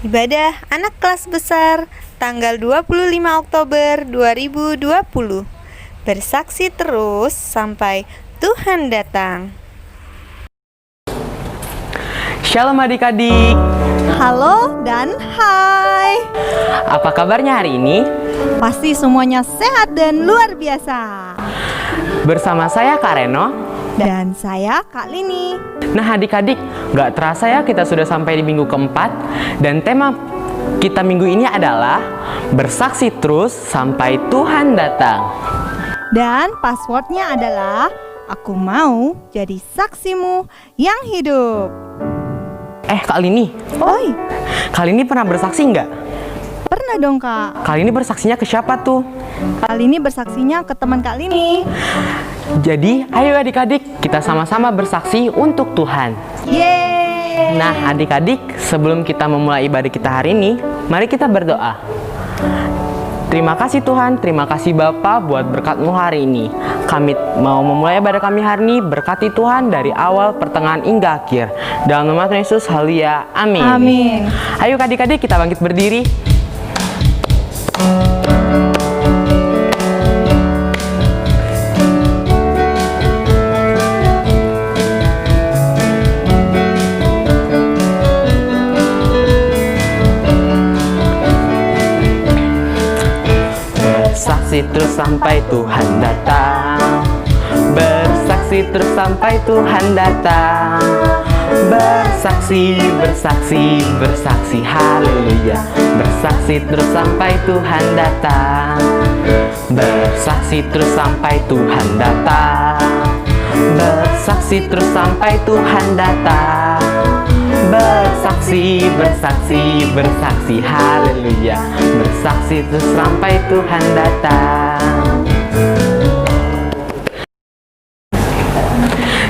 Ibadah anak kelas besar tanggal 25 Oktober 2020. Bersaksi terus sampai Tuhan datang. Shalom adik-adik. Halo dan hai. Apa kabarnya hari ini? Pasti semuanya sehat dan luar biasa. Bersama saya Kak Reno. Dan saya Kak Lini. Nah adik-adik, gak terasa ya kita sudah sampai di minggu keempat. Dan tema kita minggu ini adalah bersaksi terus sampai Tuhan datang. Dan passwordnya adalah aku mau jadi saksimu yang hidup. Kak Lini, Oi, Kak Lini pernah bersaksi nggak? pernah dong Kak. Kak Lini bersaksinya ke siapa tuh? Kali ini bersaksinya ke teman Kak Lini. Jadi ayo adik-adik kita sama-sama bersaksi untuk Tuhan. Yeay. Nah adik-adik, sebelum kita memulai ibadah kita hari ini, mari kita berdoa. Terima kasih Tuhan, terima kasih Bapa buat berkat-Mu hari ini. Kami mau memulai ibadah kami hari ini, berkati Tuhan dari awal, pertengahan, hingga akhir. Dalam nama Tuhan Yesus, haleluya, amin. Amin. Ayo adik-adik kita bangkit berdiri. Bersaksi terus sampai Tuhan datang. Bersaksi terus sampai Tuhan datang. Bersaksi, bersaksi, bersaksi, haleluya. Bersaksi terus sampai Tuhan datang. Bersaksi terus sampai Tuhan datang. Bersaksi terus sampai Tuhan datang. Bersaksi, bersaksi, bersaksi, haleluya. Bersaksi terus sampai Tuhan datang.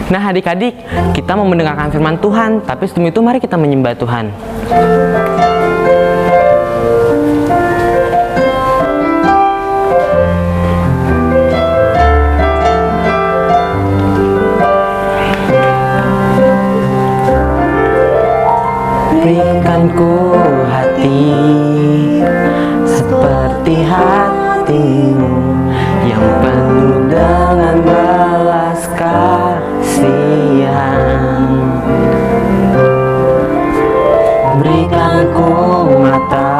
Nah adik-adik, kita mau mendengarkan firman Tuhan, tapi sebelum itu mari kita menyembah Tuhan. Berikan ku hati seperti hatimu yang penuh dengan belas kasihan. Berikan ku mata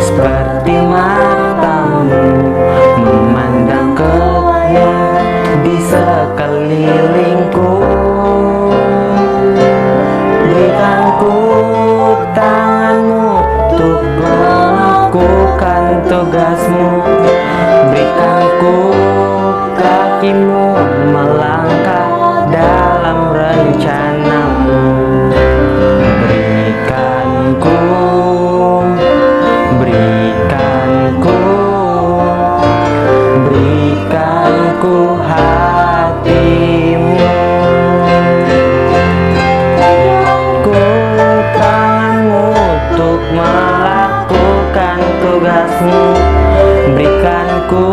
seperti matamu memandang ke yang di sekelilingku. Berikan ku tanganmu untuk melakukan tugasmu. Berikan ku kakimu melangkah dalam rencanamu. Berikan ku, berikan ku, berikan ku hatimu. Melakukan tugasmu. Berikan ku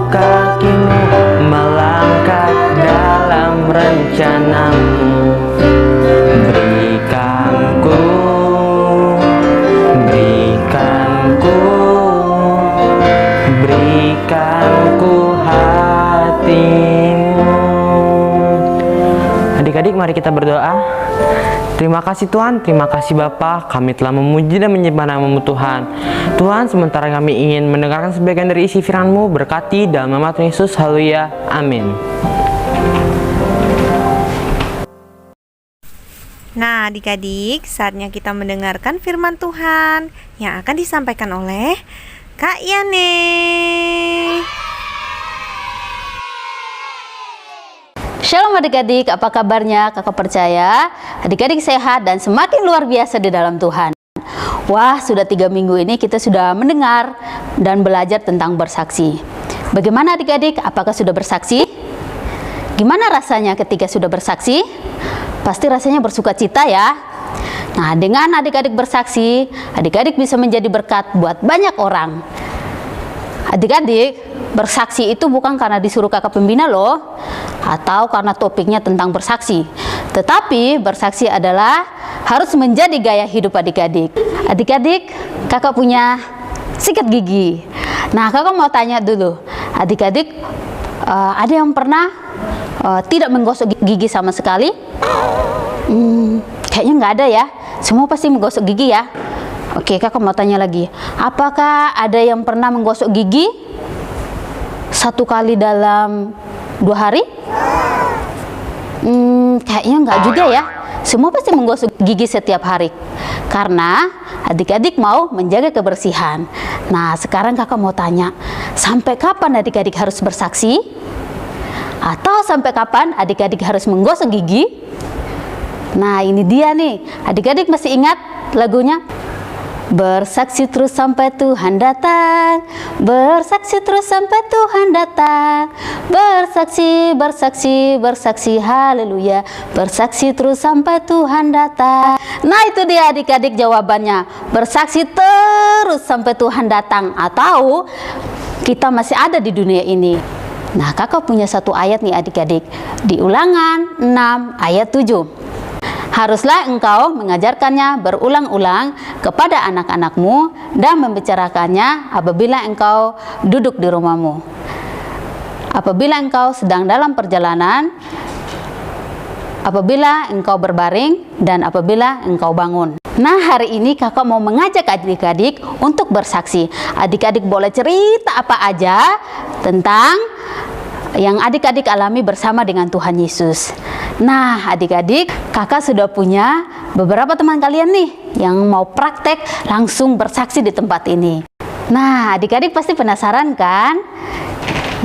kakimu melangkah dalam rencanamu. Berikan ku, berikan ku, berikan ku hatimu. Adik-adik mari kita berdoa. Terima kasih Tuhan, terima kasih Bapa, kami telah memuji dan menyembah nama-Mu Tuhan. Tuhan, sementara kami ingin mendengarkan sebagian dari isi firman-Mu, berkati dalam nama Tuhan Yesus, haleluya, amin. Nah adik-adik, saatnya kita mendengarkan firman Tuhan yang akan disampaikan oleh Kak Yane. Shalom adik-adik, apa kabarnya? Kakak percaya adik-adik sehat dan semakin luar biasa di dalam Tuhan. Wah, sudah 3 minggu ini kita sudah mendengar dan belajar tentang bersaksi. Bagaimana adik-adik? Apakah sudah bersaksi? Gimana rasanya ketika sudah bersaksi? Pasti rasanya bersuka cita ya. Nah, dengan adik-adik bersaksi, adik-adik bisa menjadi berkat buat banyak orang. Adik-adik, bersaksi itu bukan karena disuruh kakak pembina loh, atau karena topiknya tentang bersaksi. Tetapi bersaksi adalah harus menjadi gaya hidup adik-adik. Adik-adik, kakak punya sikat gigi. Nah, kakak mau tanya dulu, adik-adik, ada yang pernah tidak menggosok gigi sama sekali? Kayaknya nggak ada ya. Semua pasti menggosok gigi ya. Oke, kakak mau tanya lagi. Apakah ada yang pernah menggosok gigi 1 kali dalam 2 hari? Kayaknya nggak juga ya. Semua pasti menggosok gigi setiap hari. Karena adik-adik mau menjaga kebersihan. Nah, sekarang kakak mau tanya, sampai kapan adik-adik harus bersaksi? Atau sampai kapan adik-adik harus menggosok gigi? Nah, ini dia nih. Adik-adik masih ingat lagunya? Bersaksi terus sampai Tuhan datang, bersaksi terus sampai Tuhan datang, bersaksi, bersaksi, bersaksi, haleluya, bersaksi terus sampai Tuhan datang. Nah, itu dia adik-adik jawabannya, bersaksi terus sampai Tuhan datang, atau kita masih ada di dunia ini. Nah, kakak punya satu ayat nih adik-adik, di Ulangan 6 ayat 7. Haruslah engkau mengajarkannya berulang-ulang kepada anak-anakmu dan membicarakannya apabila engkau duduk di rumahmu, apabila engkau sedang dalam perjalanan, apabila engkau berbaring, dan apabila engkau bangun. Nah, hari ini kakak mau mengajak adik-adik untuk bersaksi. Adik-adik boleh cerita apa aja tentang yang adik-adik alami bersama dengan Tuhan Yesus. Nah, adik-adik, kakak sudah punya beberapa teman kalian nih yang mau praktek langsung bersaksi di tempat ini. Nah, adik-adik pasti penasaran kan?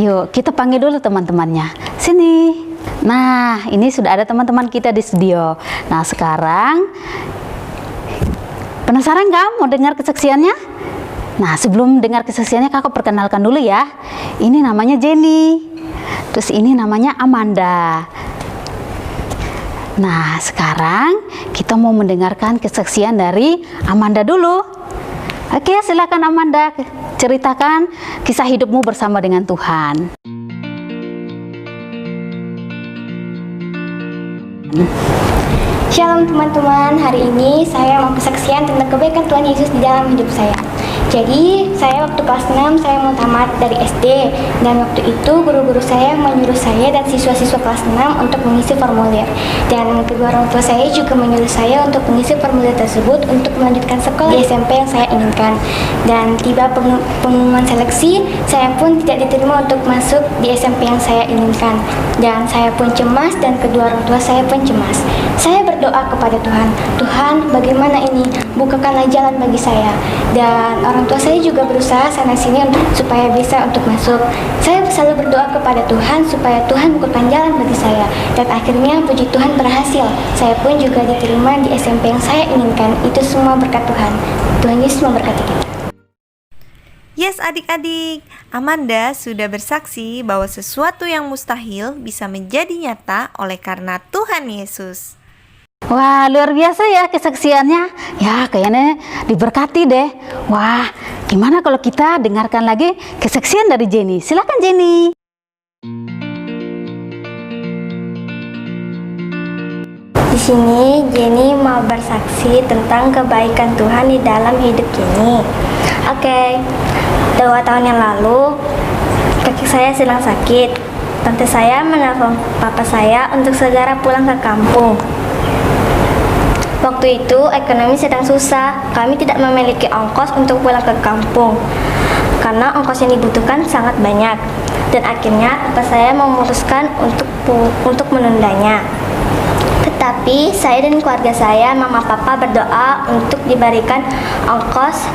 Yuk, kita panggil dulu teman-temannya. Sini. Nah, ini sudah ada teman-teman kita di studio. Nah, sekarang penasaran nggak mau dengar kesaksiannya? Nah, sebelum dengar kesaksiannya, kakak perkenalkan dulu ya. Ini namanya Jenny. Terus ini namanya Amanda. Nah, sekarang kita mau mendengarkan kesaksian dari Amanda dulu. Oke, silakan Amanda, ceritakan kisah hidupmu bersama dengan Tuhan. Shalom teman-teman, hari ini saya mau kesaksian tentang kebaikan Tuhan Yesus di dalam hidup saya. Jadi, saya waktu kelas 6 saya mau tamat dari SD, dan waktu itu guru-guru saya menyuruh saya dan siswa-siswa kelas 6 untuk mengisi formulir. Dan kedua orang tua saya juga menyuruh saya untuk mengisi formulir tersebut untuk melanjutkan sekolah di SMP yang saya inginkan. Dan tiba pengumuman seleksi, saya pun tidak diterima untuk masuk di SMP yang saya inginkan. Dan saya pun cemas dan kedua orang tua saya pun cemas. Saya berdoa kepada Tuhan, Tuhan, bagaimana ini? Bukakanlah jalan bagi saya. Dan orang tua saya juga berusaha sana-sini supaya bisa untuk masuk. Saya selalu berdoa kepada Tuhan supaya Tuhan bukakan jalan bagi saya. Dan akhirnya puji Tuhan berhasil. Saya pun juga diterima di SMP yang saya inginkan. Itu semua berkat Tuhan. Tuhan Yesus memberkati kita. Yes adik-adik, Amanda sudah bersaksi bahwa sesuatu yang mustahil bisa menjadi nyata oleh karena Tuhan Yesus. Wah, luar biasa ya kesaksiannya. Ya, kayaknya diberkati deh. Wah, gimana kalau kita dengarkan lagi kesaksian dari Jenny? Silakan Jenny. Di sini Jenny mau bersaksi tentang kebaikan Tuhan di dalam hidup Jenny. Oke, 2 tahun yang lalu kaki saya sedang sakit. Tante saya menelpon papa saya untuk segera pulang ke kampung. Waktu itu ekonomi sedang susah, kami tidak memiliki ongkos untuk pulang ke kampung karena ongkos yang dibutuhkan sangat banyak. Dan akhirnya papa saya memutuskan untuk menundanya. Tetapi saya dan keluarga saya, mama papa berdoa untuk diberikan ongkos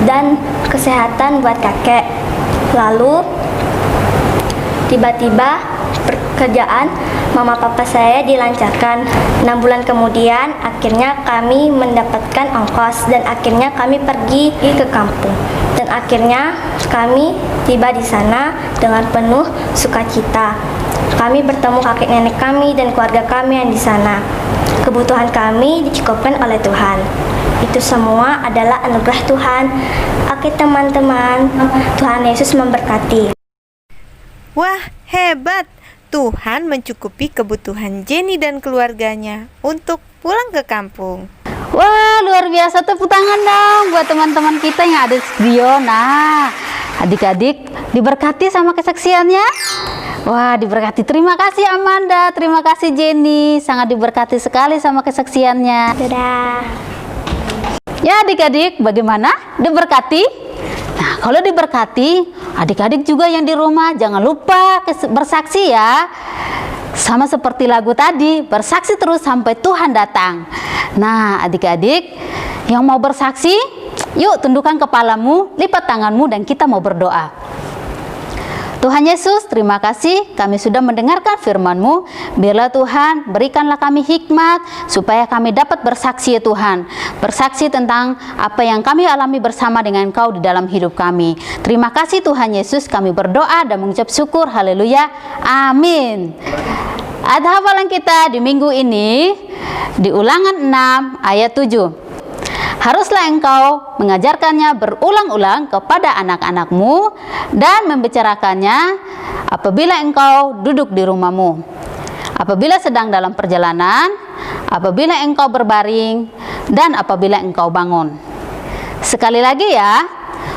dan kesehatan buat kakek. Lalu tiba-tiba pekerjaan mama papa saya dilancarkan. 6 bulan kemudian akhirnya kami mendapatkan ongkos dan akhirnya kami pergi ke kampung. Dan akhirnya kami tiba di sana dengan penuh sukacita. Kami bertemu kakek nenek kami dan keluarga kami yang di sana. Kebutuhan kami dicukupkan oleh Tuhan. Itu semua adalah anugerah Tuhan. Oke teman-teman, Tuhan Yesus memberkati. Wah, hebat! Tuhan mencukupi kebutuhan Jenny dan keluarganya untuk pulang ke kampung. Wah, luar biasa, tepuk tangan dong buat teman-teman kita yang ada di studio. Nah, adik-adik diberkati sama kesaksiannya. Wah, diberkati. Terima kasih Amanda, terima kasih Jenny. Sangat diberkati sekali sama kesaksiannya. Dadah. Ya adik-adik, bagaimana? Diberkati? Nah, kalau diberkati, adik-adik juga yang di rumah jangan lupa bersaksi ya. Sama seperti lagu tadi, bersaksi terus sampai Tuhan datang. Nah, adik-adik yang mau bersaksi, yuk tundukkan kepalamu, lipat tanganmu, dan kita mau berdoa. Tuhan Yesus, terima kasih kami sudah mendengarkan firman-Mu. Biarlah Tuhan, berikanlah kami hikmat supaya kami dapat bersaksi ya Tuhan. Bersaksi tentang apa yang kami alami bersama dengan Engkau di dalam hidup kami. Terima kasih Tuhan Yesus, kami berdoa dan mengucap syukur. Haleluya. Amin. Ada hafalan kita di minggu ini di Ulangan 6 ayat 7. Haruslah engkau mengajarkannya berulang-ulang kepada anak-anakmu dan membicarakannya apabila engkau duduk di rumahmu, apabila sedang dalam perjalanan, apabila engkau berbaring, dan apabila engkau bangun. Sekali lagi ya,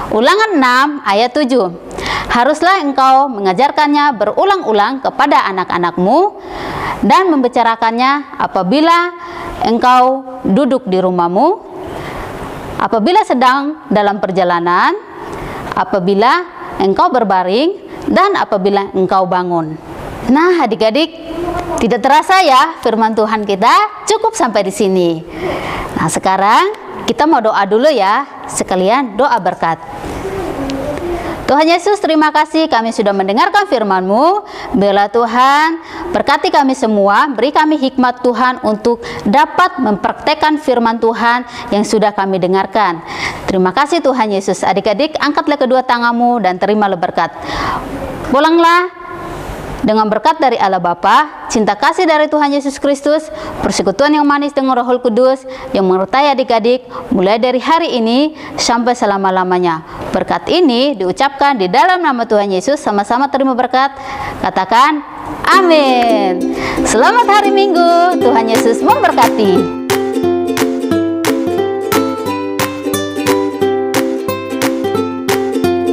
Ulangan 6 ayat 7. Haruslah engkau mengajarkannya berulang-ulang kepada anak-anakmu dan membicarakannya apabila engkau duduk di rumahmu, apabila sedang dalam perjalanan, apabila engkau berbaring, dan apabila engkau bangun. Nah, adik-adik, tidak terasa ya firman Tuhan kita cukup sampai di sini. Nah, sekarang kita mau doa dulu ya, sekalian doa berkat. Tuhan Yesus, terima kasih kami sudah mendengarkan firman-Mu. Biarlah Tuhan berkati kami semua, beri kami hikmat Tuhan untuk dapat mempraktekkan firman Tuhan yang sudah kami dengarkan. Terima kasih Tuhan Yesus. Adik-adik, angkatlah kedua tanganmu dan terimalah berkat. Pulanglah dengan berkat dari Allah Bapa, cinta kasih dari Tuhan Yesus Kristus, persekutuan yang manis dengan Roh Kudus yang menyertai adik-adik mulai dari hari ini sampai selama-lamanya. Berkat ini diucapkan di dalam nama Tuhan Yesus. Sama-sama terima berkat. Katakan amin. Selamat hari Minggu. Tuhan Yesus memberkati.